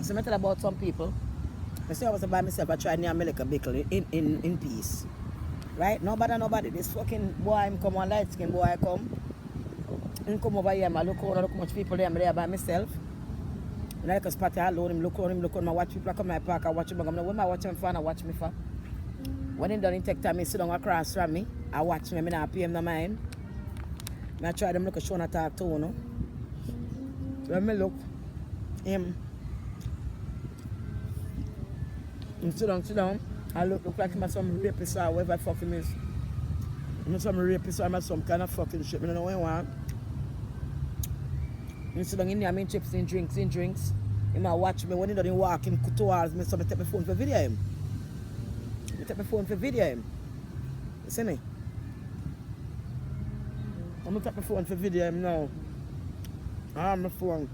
So I tell about some people. I say I was by myself, I tried near America Bickle in peace. Right? Nobody. This fucking boy him come, one light skin boy come. He come over here, I look around, look how much people there by myself. And I like a spot alone, him look around, I watch people come my park, I watch him, I'm like, when I watch him for, I watch me for. When he done, he take time, he sit down across from me, I watch him, I not pay him no mind. I try them look a show and talk to you know. When me look, him sit down, I look like him some rapist or whatever fucking is. I'm some rapist or some kind of fucking shit, I don't know what he want. He sit down in there, I mean chips in drinks. He might watch me, when he done walk him towards me, so I take my phone for video him. You see me? I'm gonna take my phone for video him now. I have my phone.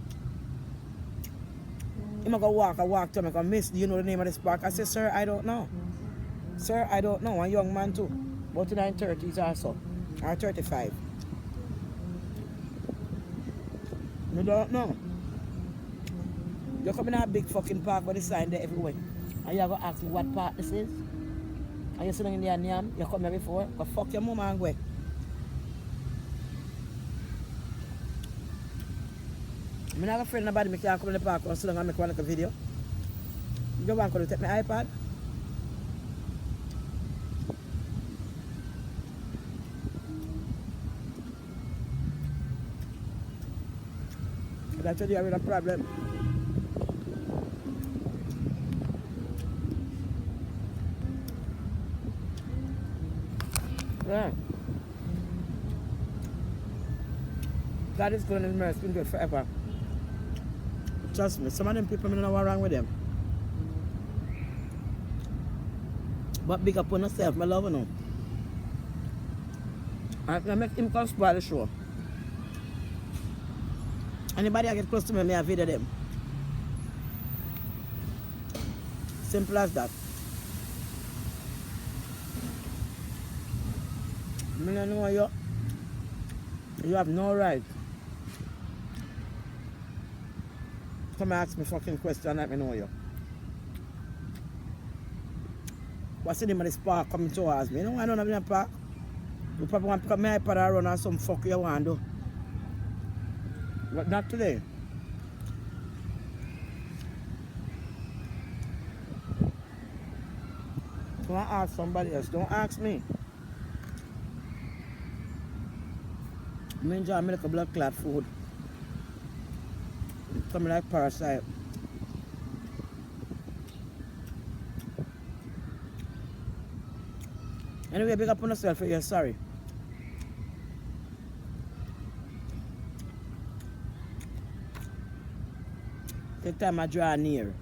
I'm gonna walk to him, I'm gonna miss, do you know the name of this park? I say, sir, I don't know. Sir, I don't know. A young man too. About in 30s also. Or 35. I don't know. You come in a big fucking park with the sign there everywhere. And you're gonna ask me what park this is? And you're sitting in there and you come here before? Go fuck your mama and go. I'm not afraid nobody me can come in the park and sit down and make one like a video. You want to take my iPad? That's what you have a problem. Yeah. God is good and His mercy been good forever. Trust me, some of them people I don't know what's wrong with them. But big up on yourself, I love you. I make him come spoil the show. Anybody that get close to me, I video them. Simple as that. I don't know you have no right. Come and ask me fucking question, let me know you. What's the name of this park coming towards me? You know I don't have in a park. You probably want to pick up my iPad and run or some fuck you want to do. But not today. Don't ask somebody else. Don't ask me. I enjoy milk blood clot food. Something like parasite. Anyway, big up on yourself for you're sorry. Take time I draw near.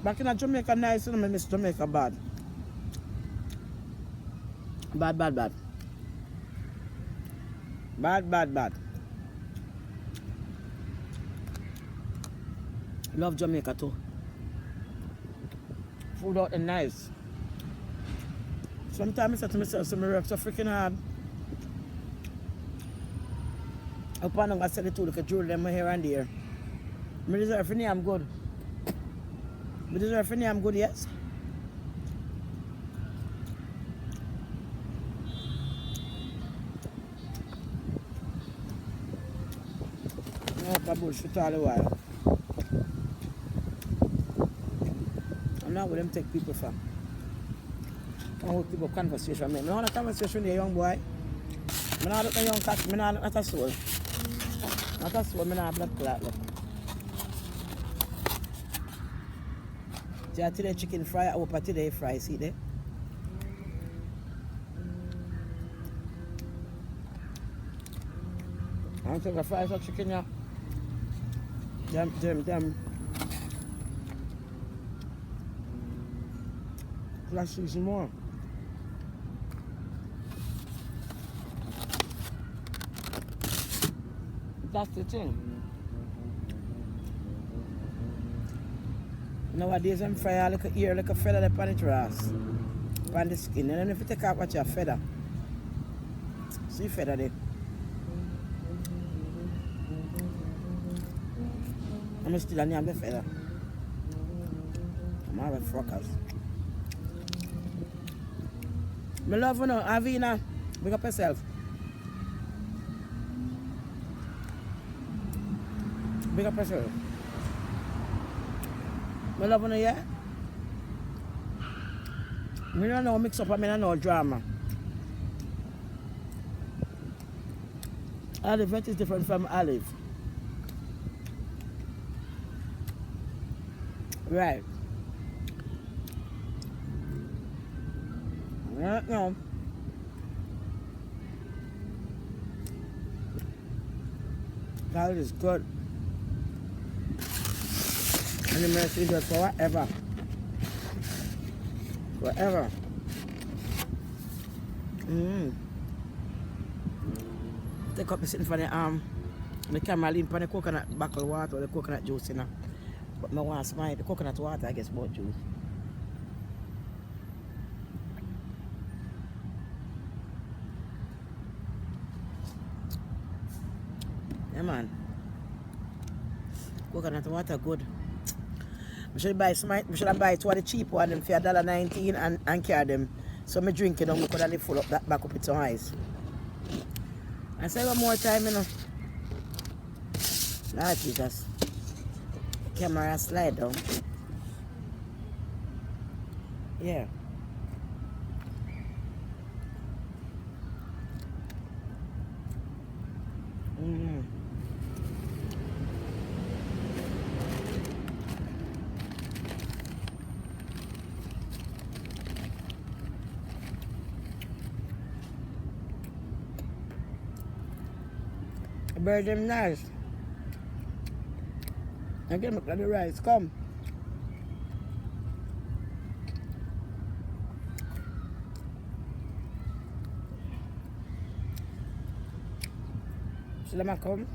Back in Jamaica nice, and I miss Jamaica bad. Bad. Bad. Love Jamaica too. Food out and nice. Sometimes I say to myself, so I work so freaking hard. Upon I said it too, look at jewelry them here and there. I deserve for I'm good. I deserve for I'm good, yes. No bullshit all the while. I'm not with them take people from. I want people conversation. I don't want a conversation with a young boy. I don't look at a young cat. I don't look at a soul. Not a soul, I don't have blood clot. See, today chicken fry, I hope today fry, see there? I want to take a fry some chicken, yeah. Them. Let's see some more. That's the thing. Nowadays, I'm fry like a ear, like a feather upon the grass, on the skin. And then if you take out what your feather, see feather there. I'm still a name the feather. I'm having frockers. Me love you know, Avina. Big up yourself. Big up yourself. Me love you know, yeah? Me don't know mix up and me don't know drama. Olive is different from olive. Right. Right now. That is good. And the mercy good forever. Forever. Take up the sitting for the camera lean for the coconut buckle water or the coconut juice, you know. But I want to smile. The coconut water, I guess, more juice. Yeah, man. Coconut water good. I should buy smite. I should buy two of the cheap one them for $1.19 and carry them. So I drink it and we could only full up that back up with some ice. I say one more time, you know. Lord Jesus. Camera slide down. Yeah. The bird them nice. I get look at the rice. Come. Should I come?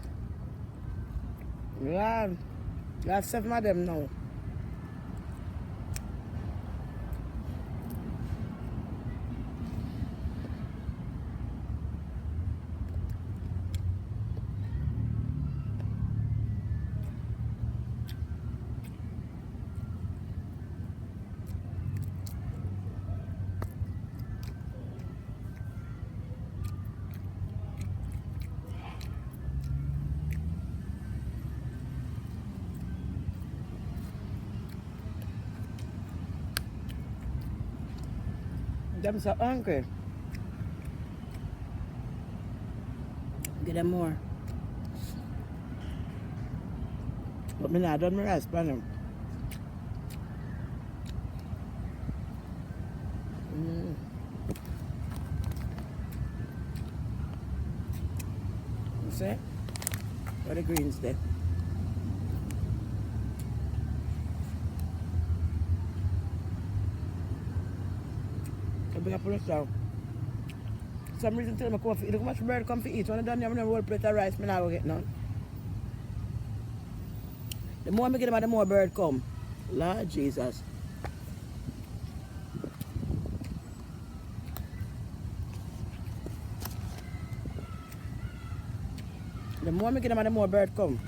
Yeah. There's 7 of them now. Them so hungry. Get them more. But me not done my rice pan them. You see? Where the greens there? So big up on yourself. Some reason tell me come for eat. Look how much bird come for eat. When I done have a whole plate of rice, me not go get none. The more I get them, the more bird come. Lord Jesus. The more I get them, the more bird come.